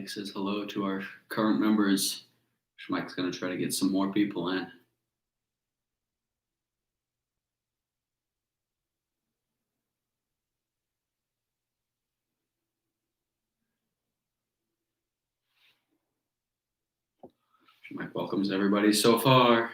Mike says hello to our current members. Mike's going to try to get some more people in. Mike welcomes everybody so far.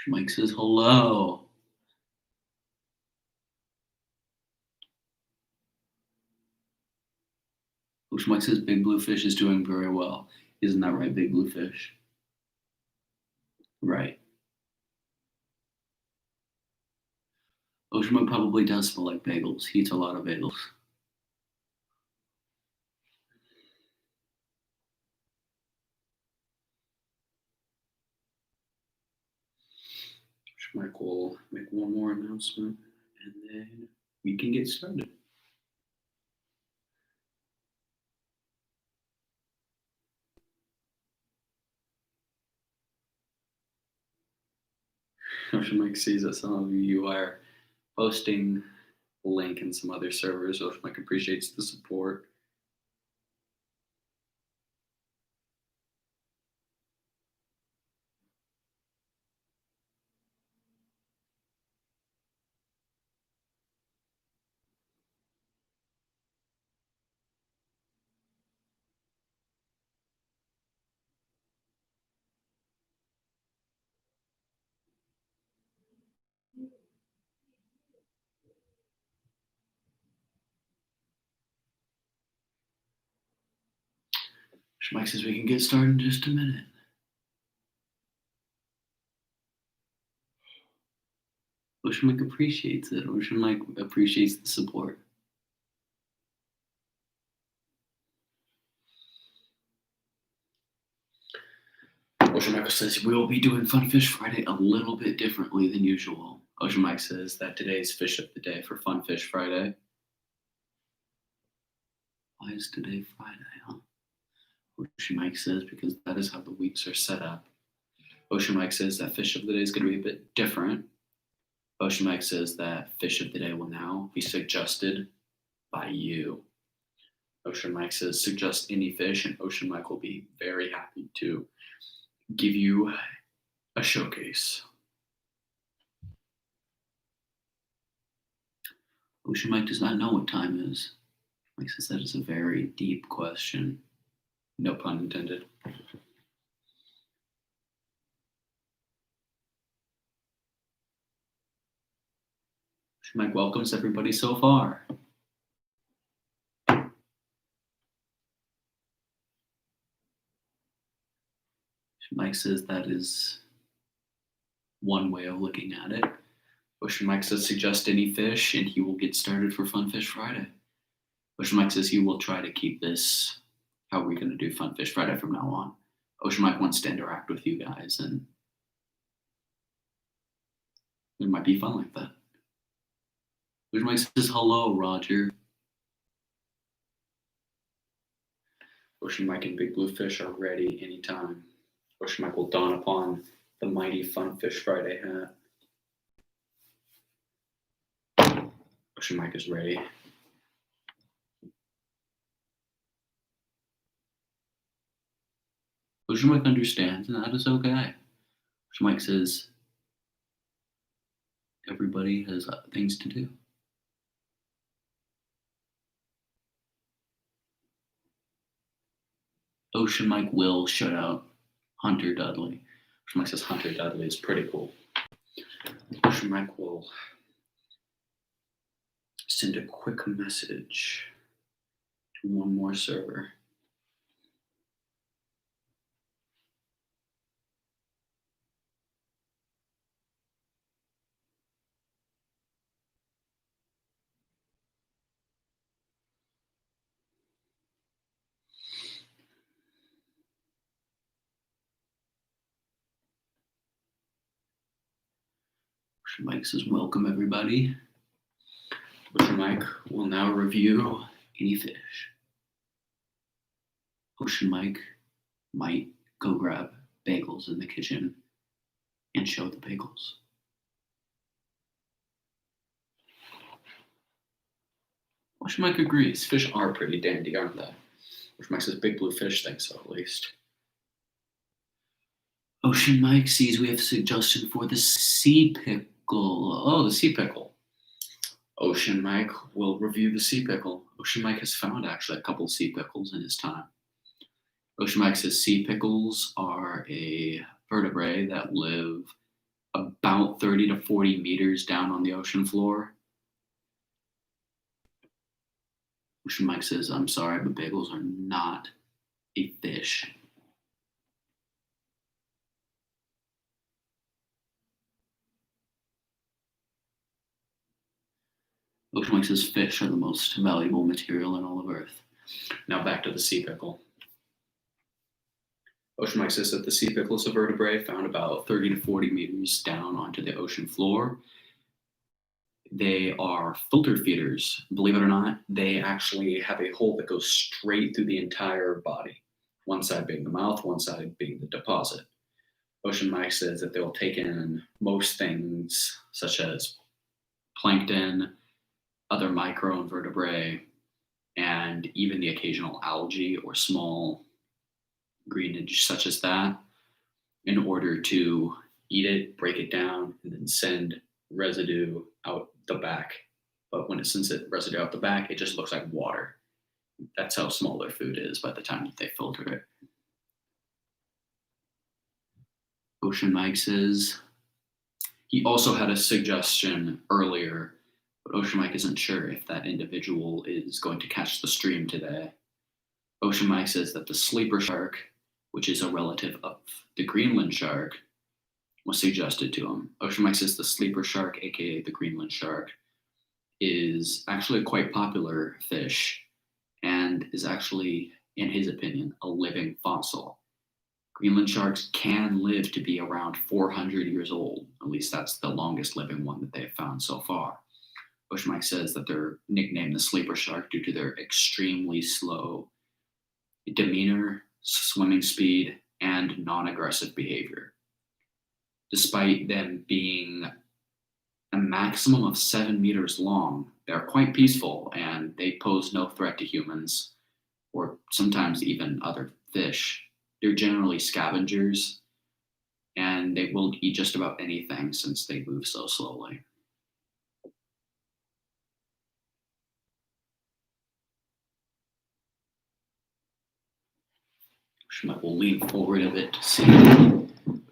Mike says hello. Mike says Big Blue Fish is doing very well. Isn't that right, Big Blue Fish? Right. Mike probably does smell like bagels. He eats a lot of bagels. Mike will make one more announcement and then we can get started. Mike sees that some of you are posting a link in some other servers. Mike appreciates the support. Mike says we can get started in just a minute. Mike appreciates it. Mike appreciates the support. Mike says we will be doing Fun Fish Friday a little bit differently than usual. Mike says that today is Fish of the Day for Fun Fish Friday. Why is today Friday, huh? Mike says because that is how the weeks are set up. Mike says that Fish of the Day is going to be a bit different. Mike says that Fish of the Day will now be suggested by you. Mike says suggest any fish, and Mike will be very happy to give you a showcase. Mike does not know what time is. Mike says that is a very deep question. No pun intended. Mike welcomes everybody so far. Mike says that is one way of looking at it. Mike says suggest any fish and he will get started for Fun Fish Friday. Mike says he will try to keep this how we're going to do Fun Fish Friday from now on. Mike wants to interact with you guys and it might be fun like that. Mike says hello, Roger. Mike and Big Blue Fish are ready anytime. Mike will don upon the mighty Fun Fish Friday hat. Mike is ready. Mike understands, and that is okay. Mike says Everybody has things to do. Ocean Mike will shut out Hunter Dudley. Ocean Mike says Hunter Dudley is pretty cool. Ocean Mike will send a quick message to one more server. Ocean Mike says, welcome everybody. Ocean Mike will now review any fish. Ocean Mike might go grab bagels in the kitchen and show the bagels. Ocean Mike agrees. Fish are pretty dandy, aren't they? Ocean Mike says Big Blue Fish thinks so, at least. Ocean Mike sees we have a suggestion for the sea pickle. Oh, the sea pickle. Ocean Mike will review the sea pickle. Ocean Mike has found actually a couple sea pickles in his time. Ocean Mike says sea pickles are a vertebrae that live about 30 to 40 meters down on the ocean floor. Ocean Mike says, I'm sorry, but bagels are not a fish. Ocean Mike says fish are the most valuable material in all of Earth. Now back to the sea pickle. Ocean Mike says that the sea pickle is a vertebrae found about 30 to 40 meters down onto the ocean floor. They are filter feeders. Believe it or not, they actually have a hole that goes straight through the entire body. One side being the mouth, one side being the deposit. Ocean Mike says that they'll take in most things such as plankton, other microinvertebrae, and even the occasional algae or small greenage such as that in order to eat it, break it down, and then send residue out the back. But when it sends it residue out the back, it just looks like water. That's how small their food is by the time that they filter it. Ocean Mike says he also had a suggestion earlier, but Ocean Mike isn't sure if that individual is going to catch the stream today. Ocean Mike says that the sleeper shark, which is a relative of the Greenland shark, was suggested to him. Ocean Mike says the sleeper shark, aka the Greenland shark, is actually a quite popular fish and is actually, in his opinion, a living fossil. Greenland sharks can live to be around 400 years old. At least that's the longest living one that they've found so far. Ocean Mike says that they're nicknamed the sleeper shark due to their extremely slow demeanor, swimming speed, and non-aggressive behavior. Despite them being a maximum of 7 meters long, they're quite peaceful and they pose no threat to humans or sometimes even other fish. They're generally scavengers and they will eat just about anything since they move so slowly. I will lean forward a bit to see what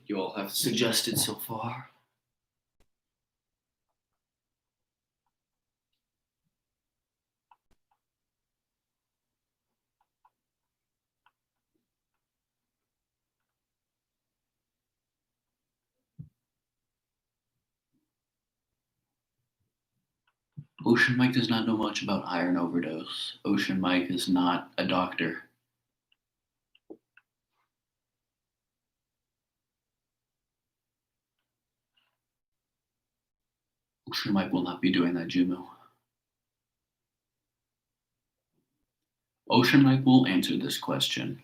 you all have suggested so far. Ocean Mike does not know much about iron overdose. Ocean Mike is not a doctor. Ocean Mike will not be doing that, Jumo. Ocean Mike will answer this question.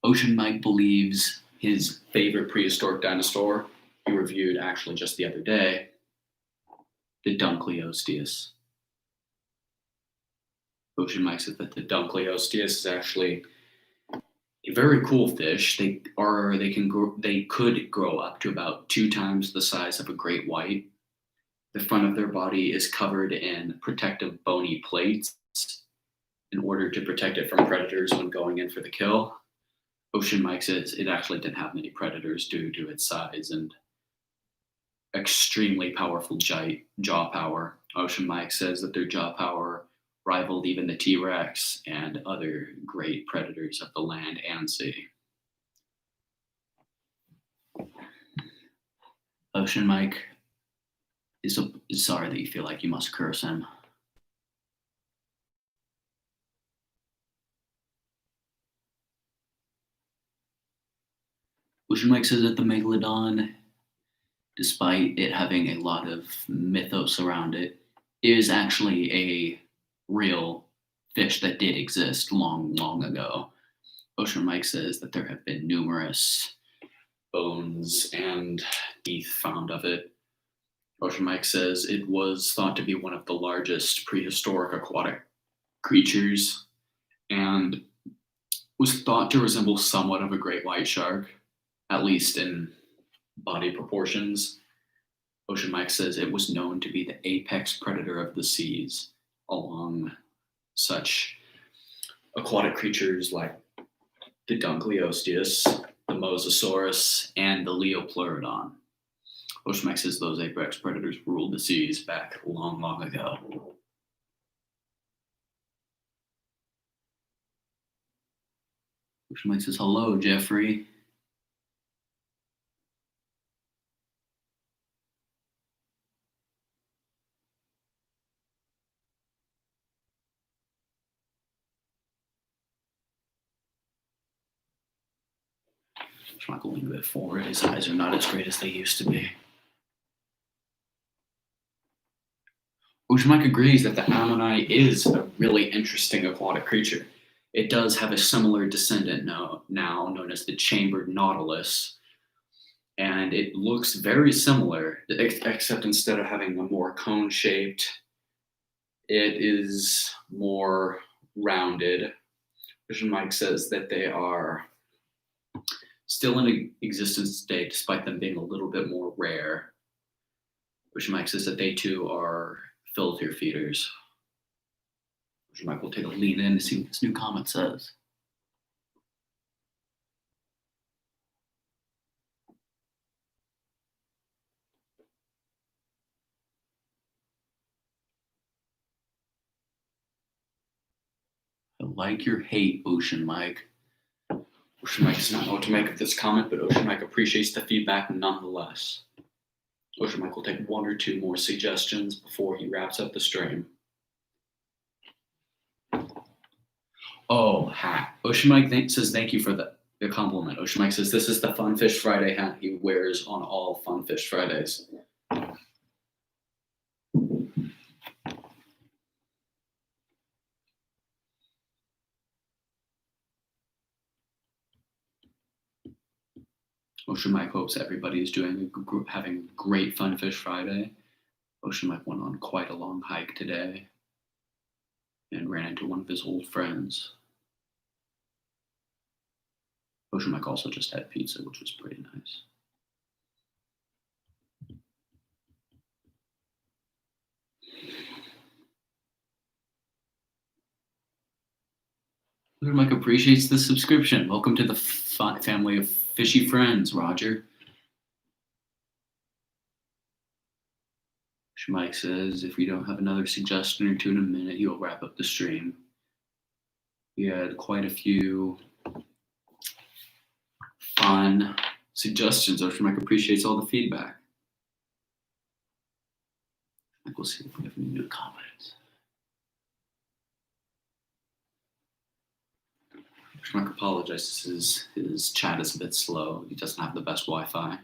Ocean Mike believes his favorite prehistoric dinosaur, he reviewed actually just the other day, the Dunkleosteus. Ocean Mike said that the Dunkleosteus is actually a very cool fish. They could grow up to about 2 times the size of a great white. The front of their body is covered in protective bony plates in order to protect it from predators when going in for the kill. Ocean Mike says it actually didn't have many predators due to its size and extremely powerful jaw power. Ocean Mike says that their jaw power rivaled even the T Rex and other great predators of the land and sea. Ocean Mike is sorry that you feel like you must curse him. Ocean Mike says that the Megalodon, despite it having a lot of mythos around it, is actually a real fish that did exist long, long ago. Ocean Mike says that there have been numerous bones and teeth found of it. Ocean Mike says it was thought to be one of the largest prehistoric aquatic creatures and was thought to resemble somewhat of a great white shark, at least in body proportions. Ocean Mike says it was known to be the apex predator of the seas, along such aquatic creatures like the Dunkleosteus, the Mosasaurus, and the Leopleurodon. Ocean Mike says those apex predators ruled the seas back long, long ago. Ocean Mike says, hello, Jeffrey. Ocean Mike will lean a bit forward. His eyes are not as great as they used to be. Ocean Mike agrees that the ammonite is a really interesting aquatic creature. It does have a similar descendant now known as the chambered nautilus, and it looks very similar, except instead of having a more cone-shaped, it is more rounded. Ocean Mike says that they are still in existence today, despite them being a little bit more rare. Ocean Mike says that they too are filter feeders. Ocean Mike will take a lean in to see what this new comment says. I like your hate, Ocean Mike. Ocean Mike does not know what to make of this comment, but Ocean Mike appreciates the feedback nonetheless. Ocean Mike will take one or two more suggestions before he wraps up the stream. Oh, hat. Ocean Mike says thank you for the compliment. Ocean Mike says this is the Fun Fish Friday hat he wears on all Fun Fish Fridays. Ocean Mike hopes everybody is having a great Fun Fish Friday. Ocean Mike went on quite a long hike today and ran into one of his old friends. Ocean Mike also just had pizza, which was pretty nice. Ocean Mike appreciates the subscription. Welcome to the family of fishy friends, Roger. Ocean Mike says if we don't have another suggestion or two in a minute, he'll wrap up the stream. We had quite a few fun suggestions. Ocean Mike appreciates all the feedback. We'll see if we have any new comments. Ocean Mike apologizes. His chat is a bit slow. He doesn't have the best Wi-Fi.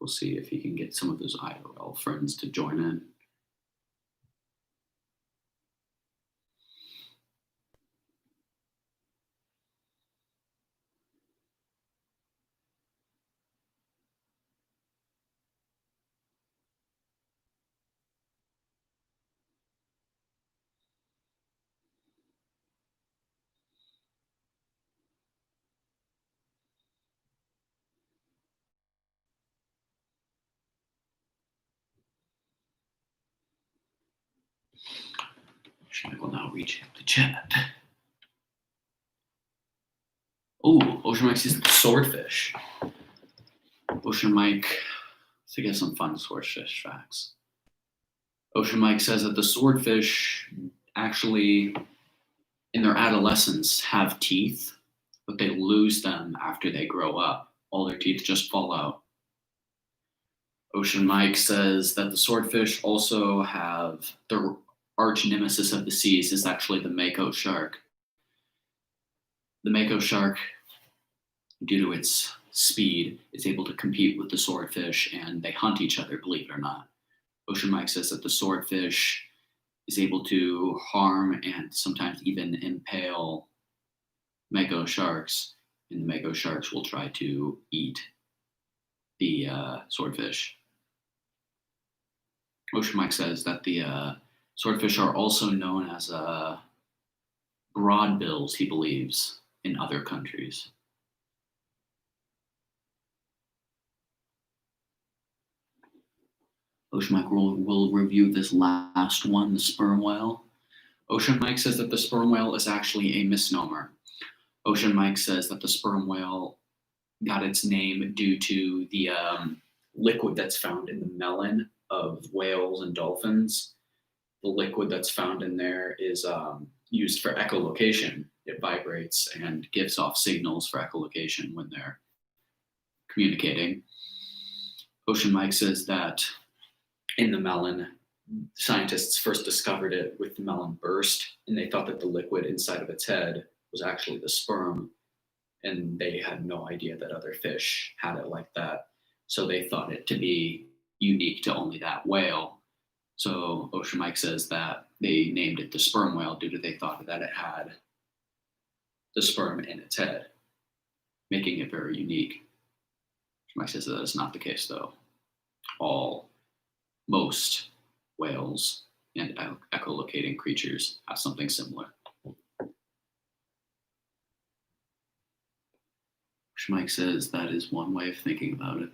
We'll see if he can get some of his IRL friends to join in. page of the chat. Oh, Ocean Mike sees the swordfish. Ocean Mike, to get some fun swordfish facts. Ocean Mike says that the swordfish actually, in their adolescence, have teeth, but they lose them after they grow up. All their teeth just fall out. Ocean Mike says that the swordfish also have their arch nemesis of the seas is actually the mako shark. The mako shark, due to its speed, is able to compete with the swordfish, and they hunt each other, believe it or not. Ocean Mike says that the swordfish is able to harm and sometimes even impale mako sharks, and the mako sharks will try to eat the swordfish. Ocean Mike says that the swordfish are also known as broadbills, he believes, in other countries. Ocean Mike will review this last one, the sperm whale. Ocean Mike says that the sperm whale is actually a misnomer. Ocean Mike says that the sperm whale got its name due to the liquid that's found in the melon of whales and dolphins. The liquid that's found in there is used for echolocation. It vibrates and gives off signals for echolocation when they're communicating. Ocean Mike says that in the melon, scientists first discovered it with the melon burst, and they thought that the liquid inside of its head was actually the sperm, and they had no idea that other fish had it like that. So they thought it to be unique to only that whale. So Ocean Mike says that they named it the sperm whale due to they thought that it had the sperm in its head, making it very unique. Ocean Mike says that is not the case, though. Most whales and echolocating creatures have something similar. Ocean Mike says that is one way of thinking about it.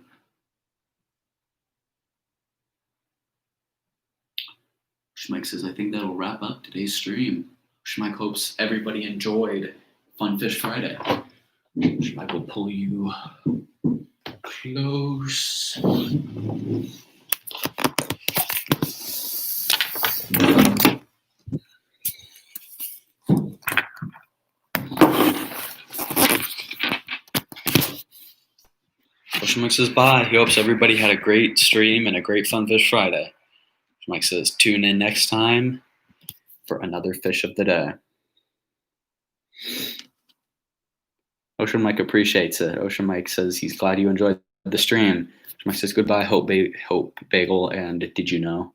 Ocean Mike says, I think that'll wrap up today's stream. Ocean Mike hopes everybody enjoyed Fun Fish Friday. Ocean Mike will pull you close. Ocean Mike says bye. He hopes everybody had a great stream and a great Fun Fish Friday. Ocean Mike says tune in next time for another fish of the day. Ocean Mike appreciates it. Ocean Mike says he's glad you enjoyed the stream. Ocean Mike says goodbye, Hope Bagel, and did you know?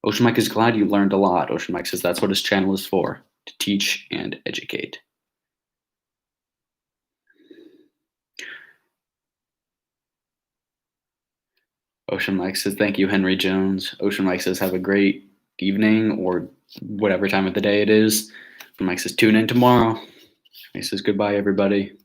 Ocean Mike is glad you learned a lot. Ocean Mike says that's what his channel is for, to teach and educate. Ocean Mike says, thank you, Henry Jones. Ocean Mike says, have a great evening or whatever time of the day it is. Ocean Mike says, tune in tomorrow. He says, goodbye, everybody.